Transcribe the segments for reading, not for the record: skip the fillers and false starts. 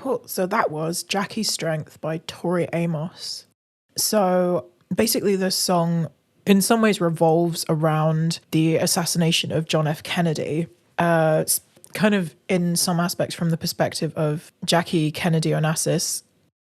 Cool. So that was Jackie's Strength by Tori Amos. So basically, this song in some ways revolves around the assassination of John F. Kennedy. It's kind of in some aspects from the perspective of Jackie Kennedy Onassis,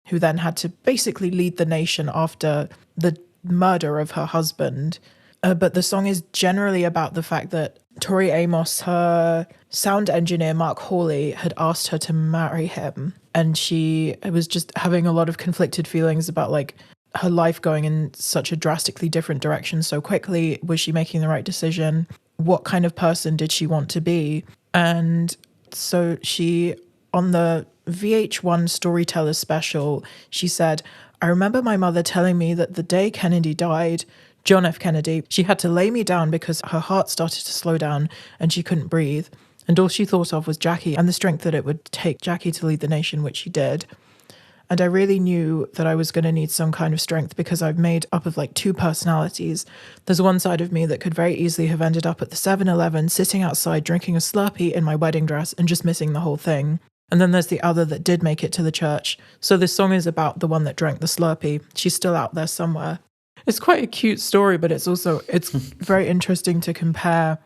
who then had to basically lead the nation after the murder of her husband. But the song is generally about the fact that Tori Amos, her sound engineer, Mark Hawley, had asked her to marry him. And she was just having a lot of conflicted feelings about like her life going in such a drastically different direction so quickly. Was she making the right decision? What kind of person did she want to be? And so she, on the VH1 Storyteller special, she said, "I remember my mother telling me that the day Kennedy died, John F. Kennedy, she had to lay me down because her heart started to slow down and she couldn't breathe. And all she thought of was Jackie and the strength that it would take Jackie to lead the nation, which she did. And I really knew that I was going to need some kind of strength because I've made up of like two personalities. There's one side of me that could very easily have ended up at the 7-Eleven, sitting outside drinking a Slurpee in my wedding dress and just missing the whole thing. And then there's the other that did make it to the church. So this song is about the one that drank the Slurpee. She's still out there somewhere." It's quite a cute story, but it's very interesting to compare.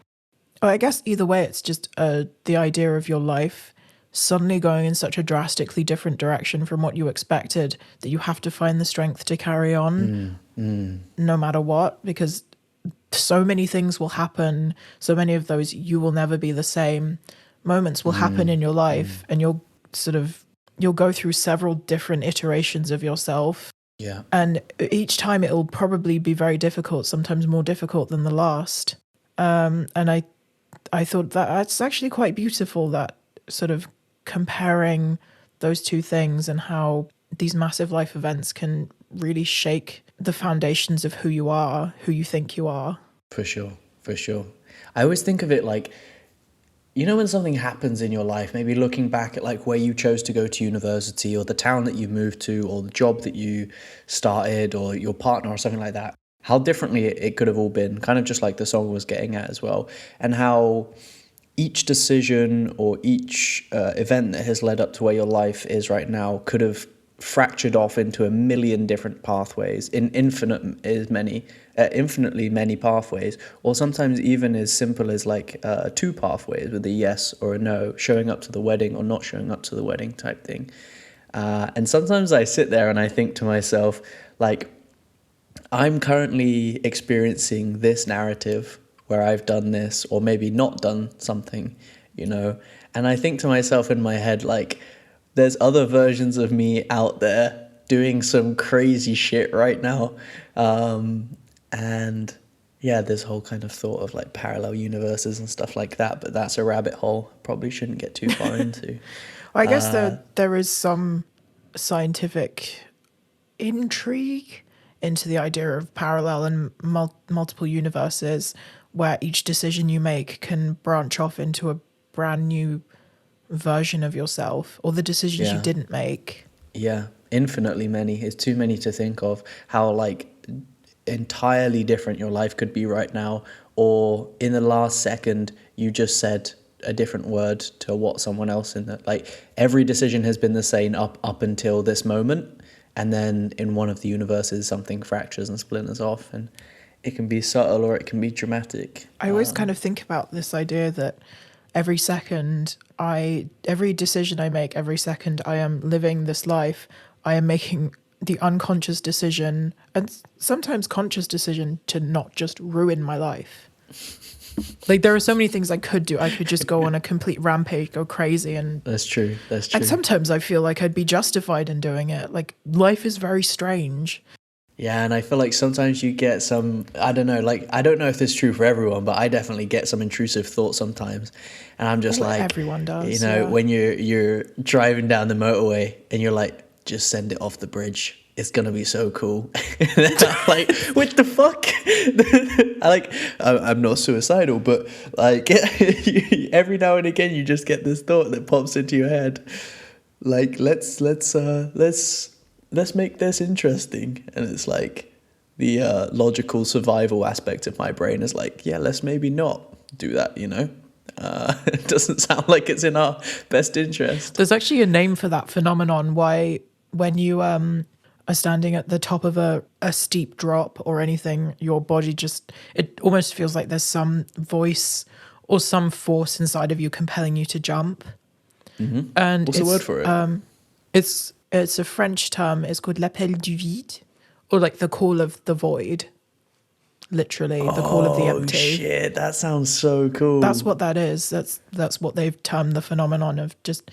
Oh, I guess either way, it's just the idea of your life suddenly going in such a drastically different direction from what you expected that you have to find the strength to carry on no matter what, because so many things will happen. So many of those you will never be the same moments will happen in your life, and you'll go through several different iterations of yourself. Yeah. And each time it'll probably be very difficult, sometimes more difficult than the last. And I thought that's actually quite beautiful, that sort of comparing those two things and how these massive life events can really shake the foundations of who you are, who you think you are. For sure. I always think of it like, you know, when something happens in your life, maybe looking back at like where you chose to go to university or the town that you moved to or the job that you started or your partner or something like that, how differently it could have all been, kind of just like the song was getting at as well. And how each decision or each event that has led up to where your life is right now could have fractured off into a million different pathways in infinitely many pathways, or sometimes even as simple as like two pathways with a yes or a no, showing up to the wedding or not showing up to the wedding type thing. And sometimes I sit there and I think to myself, like, I'm currently experiencing this narrative where I've done this or maybe not done something, you know, and I think to myself in my head, like, there's other versions of me out there doing some crazy shit right now. And yeah, this whole kind of thought of like parallel universes and stuff like that, but that's a rabbit hole probably shouldn't get too far into. Well, I guess there is some scientific intrigue into the idea of parallel and multiple universes where each decision you make can branch off into a brand new version of yourself, or the decisions you didn't make. Yeah, infinitely many. It's too many to think of how like entirely different your life could be right now, or in the last second you just said a different word to what someone else in that, like, every decision has been the same up until this moment, and then in one of the universes something fractures and splinters off, and it can be subtle or it can be dramatic. I always kind of think about this idea that every decision I make, every second I am living this life, I am making the unconscious decision, and sometimes conscious decision, to not just ruin my life. Like, there are so many things I could do. I could just go on a complete rampage, go crazy. And That's true. And sometimes I feel like I'd be justified in doing it. Like, life is very strange. Yeah, and I feel like sometimes you get some, I don't know, like, I don't know if this is true for everyone, but I definitely get some intrusive thoughts sometimes. And I'm just like, everyone does, you know, when you're driving down the motorway and you're like, just send it off the bridge. It's going to be so cool. And then I'm like, what the fuck? I'm not suicidal, but like every now and again, you just get this thought that pops into your head. Like, let's make this interesting. And it's like the logical survival aspect of my brain is like, yeah, let's maybe not do that, you know? It doesn't sound like it's in our best interest. There's actually a name for that phenomenon why when you are standing at the top of a steep drop or anything, your body just, it almost feels like there's some voice or some force inside of you compelling you to jump. And What's the word for it? It's a French term. It's called l'appel du vide, or like the call of the void. Literally, the call of the empty. Oh shit, that sounds so cool. That's what that is. That's what they've termed the phenomenon of just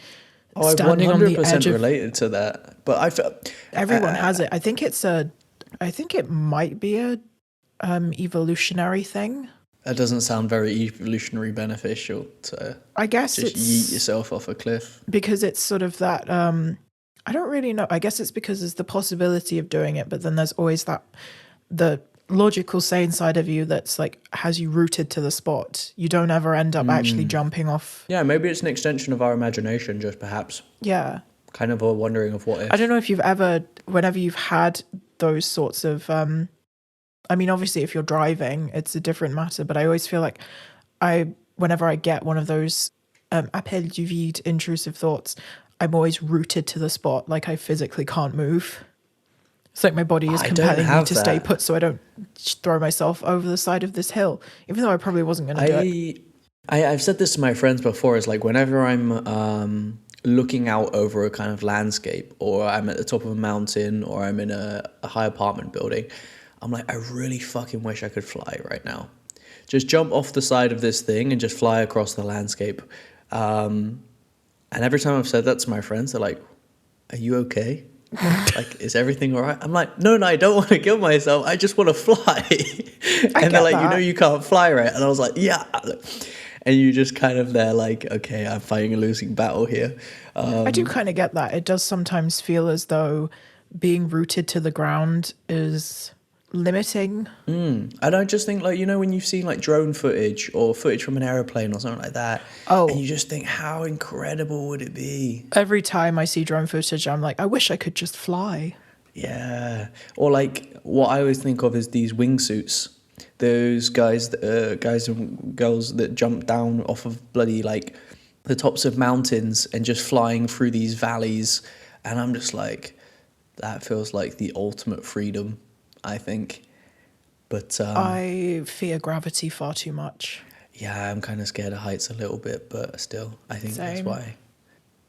I standing on the 100% edge of. related to that. But I felt Everyone has it. I think it might be a evolutionary thing. that doesn't sound very evolutionary beneficial to I guess just it's yeet yourself off a cliff. because it's sort of that. I don't really know. I guess it's because there's the possibility of doing it, but then there's always the logical say inside of you that's like has you rooted to the spot. You don't ever end up actually jumping off. Yeah, maybe it's an extension of our imagination, just perhaps. Yeah. Kind of a wondering of what if. I don't know if you've whenever you've had those sorts of, I mean, obviously if you're driving, it's a different matter, but I always feel like whenever I get one of those appel du vide intrusive thoughts, I'm always rooted to the spot. Like I physically can't move. It's like my body is I don't compelling me have to stay that. put so I don't throw myself over the side of this hill, even though I probably wasn't going to do it. I've said this to my friends before. Is like whenever I'm looking out over a kind of landscape, or I'm at the top of a mountain, or I'm in a high apartment building, I'm like, I really fucking wish I could fly right now. Just jump off the side of this thing and just fly across the landscape. And every time I've said that to my friends, they're like, "Are you okay? Like, is everything all right?" I'm like, no, I don't want to kill myself. I just want to fly. And they're like, that. you can't fly, right? And I was like, yeah. And you just kind of there like, okay, I'm fighting a losing battle here. I do kind of get that. It does sometimes feel as though being rooted to the ground is limiting. And I just think like, when you've seen like drone footage or footage from an airplane or something like that. Oh. And you just think, how incredible would it be? Every time I see drone footage, I'm like, I wish I could just fly. Yeah. Or like what I always think of is these wingsuits. Those guys and girls that jump down off of bloody like the tops of mountains and just flying through these valleys. And I'm just like, that feels like the ultimate freedom, I think. But I fear gravity far too much. yeah, I'm kind of scared of heights a little bit, but still, I think that's Same. why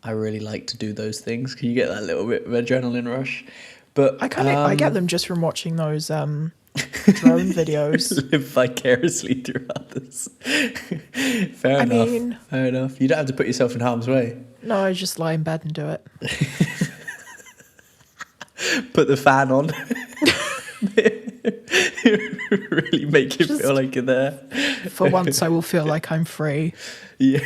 I really like to do those things. 'Cause you get that little bit of adrenaline rush. But I get them just from watching those drone videos. live vicariously through others. Fair enough. Fair enough. You don't have to put yourself in harm's way. No, I just lie in bed and do it. Put the fan on. Really make you feel like you're there. For once, I will feel like I'm free. Yeah.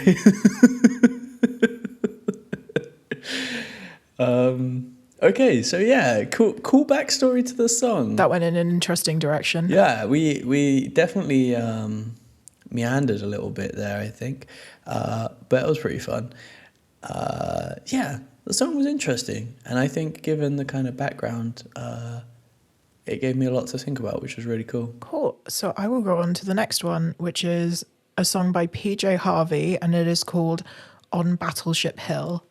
Okay, so yeah, cool backstory to the song. That went in an interesting direction. Yeah, we definitely meandered a little bit there, I think, but it was pretty fun. Yeah, the song was interesting, and I think given the kind of background, it gave me a lot to think about, which was really cool. Cool. So I will go on to the next one, which is a song by PJ Harvey, and it is called On Battleship Hill.